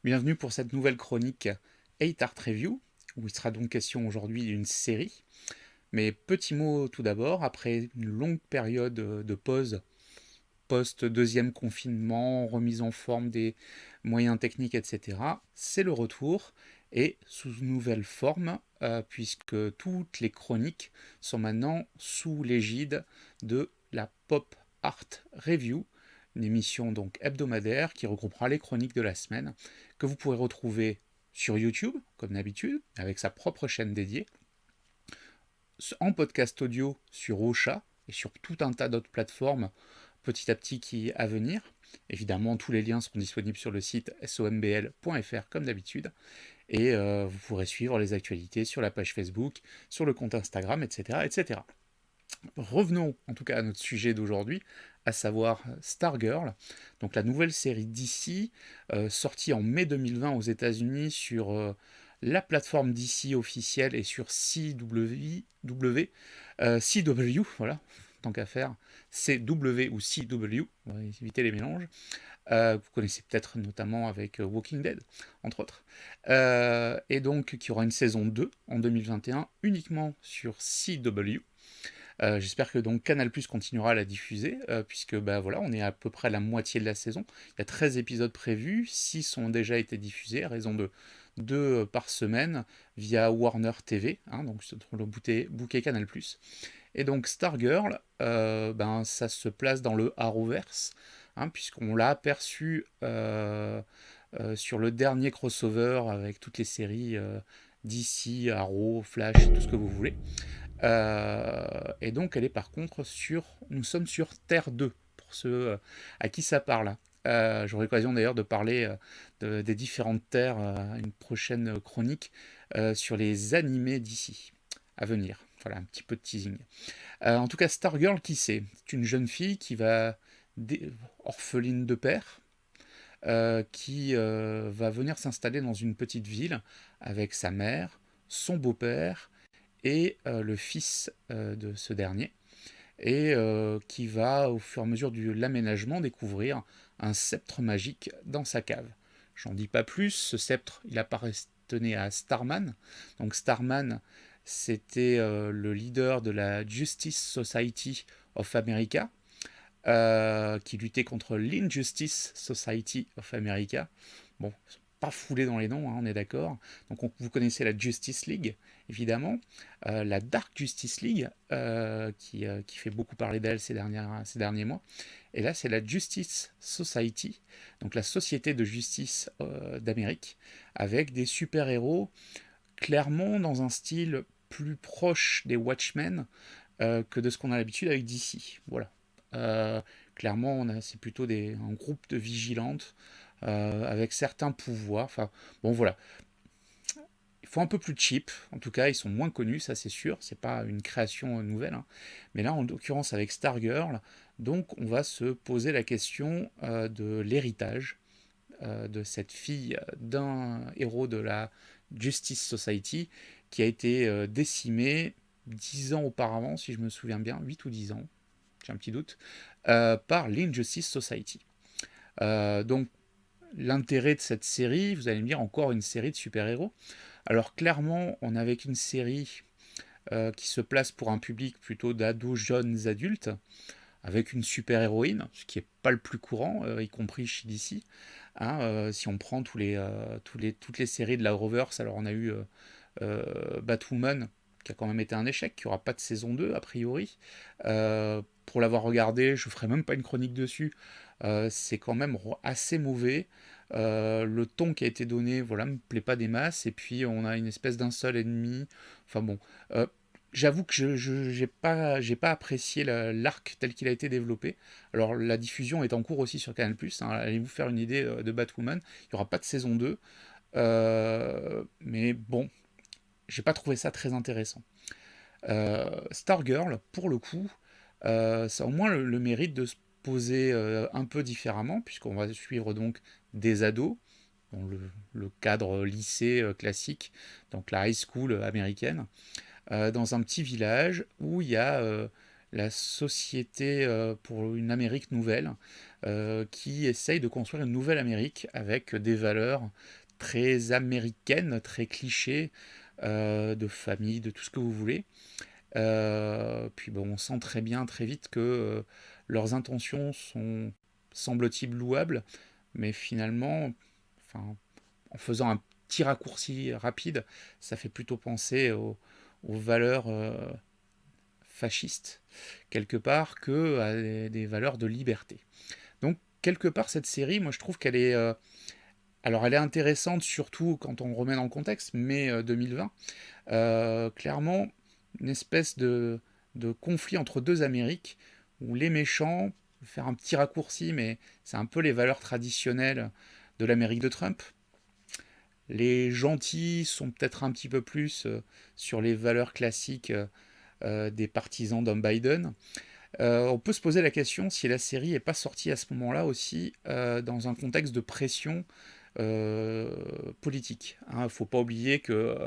Bienvenue pour cette nouvelle chronique 8 Art Review, où il sera donc question aujourd'hui d'une série. Mais petit mot tout d'abord, après une longue période de pause, post-deuxième confinement, remise en forme des moyens techniques, etc., c'est le retour, et sous nouvelle forme, puisque toutes les chroniques sont maintenant sous l'égide de la Pop Art Review, une émission donc hebdomadaire qui regroupera les chroniques de la semaine, que vous pourrez retrouver sur YouTube, comme d'habitude, avec sa propre chaîne dédiée, en podcast audio sur Ocha et sur tout un tas d'autres plateformes petit à petit qui à venir. Évidemment, tous les liens seront disponibles sur le site sombl.fr comme d'habitude. Et vous pourrez suivre les actualités sur la page Facebook, sur le compte Instagram, etc., etc. Revenons en tout cas à notre sujet d'aujourd'hui, à savoir Stargirl, donc la nouvelle série DC, sortie en mai 2020 aux États-Unis sur la plateforme DC officielle et sur CW, voilà, tant qu'à faire, CW ou CW, on va éviter les mélanges. Vous connaissez peut-être notamment avec Walking Dead, entre autres. Et donc, qui aura une saison 2 en 2021, uniquement sur CW. J'espère que donc Canal Plus continuera à la diffuser, puisque bah, voilà, on est à peu près à la moitié de la saison. Il y a 13 épisodes prévus, 6 ont déjà été diffusés, à raison de 2 par semaine, via Warner TV, hein, donc sur le bouquet Canal Plus. Et donc Stargirl, ben, ça se place dans le Arrowverse, hein, puisqu'on l'a aperçu sur le dernier crossover avec toutes les séries DC, Arrow, Flash, tout ce que vous voulez. Et donc elle est par contre sur... Nous sommes sur Terre 2, pour ceux à qui ça parle. J'aurai l'occasion d'ailleurs de parler des différentes terres à une prochaine chronique sur les animés d'ici à venir. Voilà, un petit peu de teasing. En tout cas, Stargirl, qui c'est? C'est une jeune fille qui va... orpheline de père, qui va venir s'installer dans une petite ville avec sa mère, son beau-père et le fils de ce dernier, et qui va, au fur et à mesure de l'aménagement, découvrir un sceptre magique dans sa cave. J'en dis pas plus, ce sceptre, il appartenait à Starman. Donc Starman, c'était le leader de la Justice Society of America, qui luttait contre l'Injustice Society of America. Bon, pas foulé dans les noms, hein, on est d'accord. Donc vous connaissez la Justice League, évidemment, la Dark Justice League, qui fait beaucoup parler d'elle ces derniers mois. Et là, c'est la Justice Society, donc la Société de Justice d'Amérique, avec des super-héros clairement dans un style plus proche des Watchmen que de ce qu'on a l'habitude avec DC. Voilà. Euh, Clairement, c'est plutôt un groupe de vigilantes avec certains pouvoirs. Enfin, bon, voilà. Il faut un peu plus cheap. En tout cas, ils sont moins connus, ça c'est sûr. C'est pas une création nouvelle, hein. Mais là, en l'occurrence, avec Stargirl, donc, on va se poser la question de l'héritage de cette fille d'un héros de la Justice Society qui a été décimé 10 ans auparavant, si je me souviens bien, 8 ou 10 ans, j'ai un petit doute, par l'Injustice Society. Donc l'intérêt de cette série, vous allez me dire encore une série de super-héros. Alors clairement, on est avec une série qui se place pour un public plutôt d'ados jeunes adultes, avec une super-héroïne, ce qui n'est pas le plus courant, y compris chez DC. Hein, si on prend toutes les séries de la Roverse, alors on a eu Batwoman, qui a quand même été un échec, qui n'aura pas de saison 2 a priori. Pour l'avoir regardé, je ne ferai même pas une chronique dessus. C'est quand même assez mauvais. Le ton qui a été donné, voilà, me plaît pas des masses. Et puis on a une espèce d'un seul ennemi. Enfin bon, euh, j'avoue que je j'ai pas apprécié l'arc tel qu'il a été développé. Alors la diffusion est en cours aussi sur Canal+, hein, allez vous faire une idée de Batwoman. Il n'y aura pas de saison 2. Mais bon, j'ai pas trouvé ça très intéressant. Stargirl, pour le coup, ça a au moins le mérite de se poser un peu différemment, puisqu'on va suivre donc des ados, dans le cadre lycée classique, donc la high school américaine, dans un petit village où il y a la société pour une Amérique nouvelle, qui essaye de construire une nouvelle Amérique avec des valeurs très américaines, très clichés, de famille, de tout ce que vous voulez. Puis bon, on sent très bien, très vite que leurs intentions sont, semble-t-il, louables, mais finalement, enfin, en faisant un petit raccourci rapide, ça fait plutôt penser aux valeurs fascistes, quelque part, que à des valeurs de liberté. Donc, quelque part, cette série, moi, je trouve qu'elle est... alors, elle est intéressante, surtout quand on remet dans le contexte, mai 2020. Clairement, une espèce de conflit entre deux Amériques, où les méchants, faire un petit raccourci, mais c'est un peu les valeurs traditionnelles de l'Amérique de Trump. Les gentils sont peut-être un petit peu plus sur les valeurs classiques des partisans d'un Biden. On peut se poser la question si la série n'est pas sortie à ce moment-là aussi dans un contexte de pression euh, politique. Il ne faut pas oublier que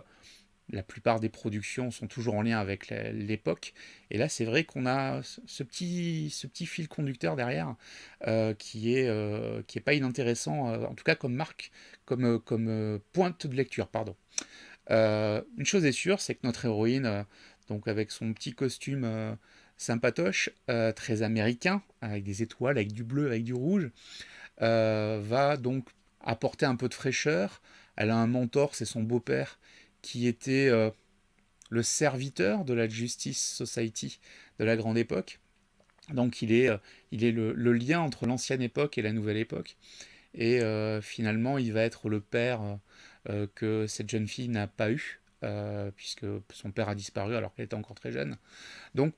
la plupart des productions sont toujours en lien avec l'époque. Et là, c'est vrai qu'on a ce petit fil conducteur derrière qui est pas inintéressant, en tout cas comme marque, comme pointe de lecture, pardon. Une chose est sûre, c'est que notre héroïne, donc avec son petit costume sympatoche, très américain, avec des étoiles, avec du bleu, avec du rouge, va donc apporter un peu de fraîcheur. Elle a un mentor, c'est son beau-père, qui était le serviteur de la Justice Society de la grande époque. Donc il est le lien entre l'ancienne époque et la nouvelle époque. Et finalement, il va être le père que cette jeune fille n'a pas eu, puisque son père a disparu alors qu'elle était encore très jeune. Donc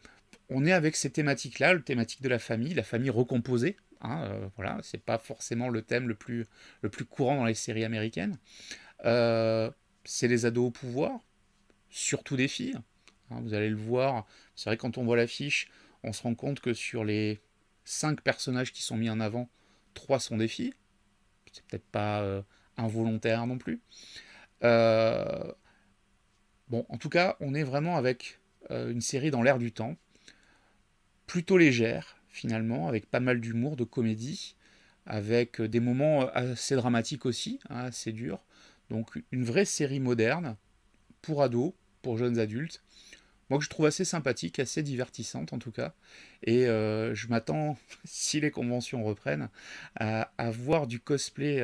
on est avec ces thématiques-là, le thématique de la famille recomposée. Hein, voilà, c'est pas forcément le thème le plus courant dans les séries américaines. Euh, c'est les ados au pouvoir, surtout des filles. Hein, vous allez le voir, c'est vrai que quand on voit l'affiche, on se rend compte que sur les 5 personnages qui sont mis en avant, 3 sont des filles. C'est peut-être pas involontaire non plus. Euh, bon, en tout cas, on est vraiment avec une série dans l'air du temps, plutôt légère finalement, avec pas mal d'humour, de comédie, avec des moments assez dramatiques aussi, hein, assez durs. Donc une vraie série moderne, pour ados, pour jeunes adultes, moi que je trouve assez sympathique, assez divertissante en tout cas. Et je m'attends, si les conventions reprennent, à voir du cosplay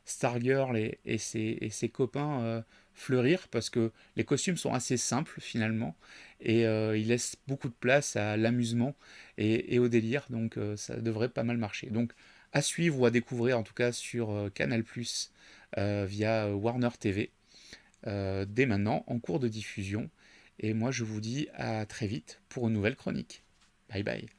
Stargirl et ses copains fleurir parce que les costumes sont assez simples finalement et ils laissent beaucoup de place à l'amusement et au délire. Donc ça devrait pas mal marcher. Donc à suivre ou à découvrir en tout cas sur Canal Plus via Warner TV dès maintenant en cours de diffusion. Et moi, je vous dis à très vite pour une nouvelle chronique. Bye bye.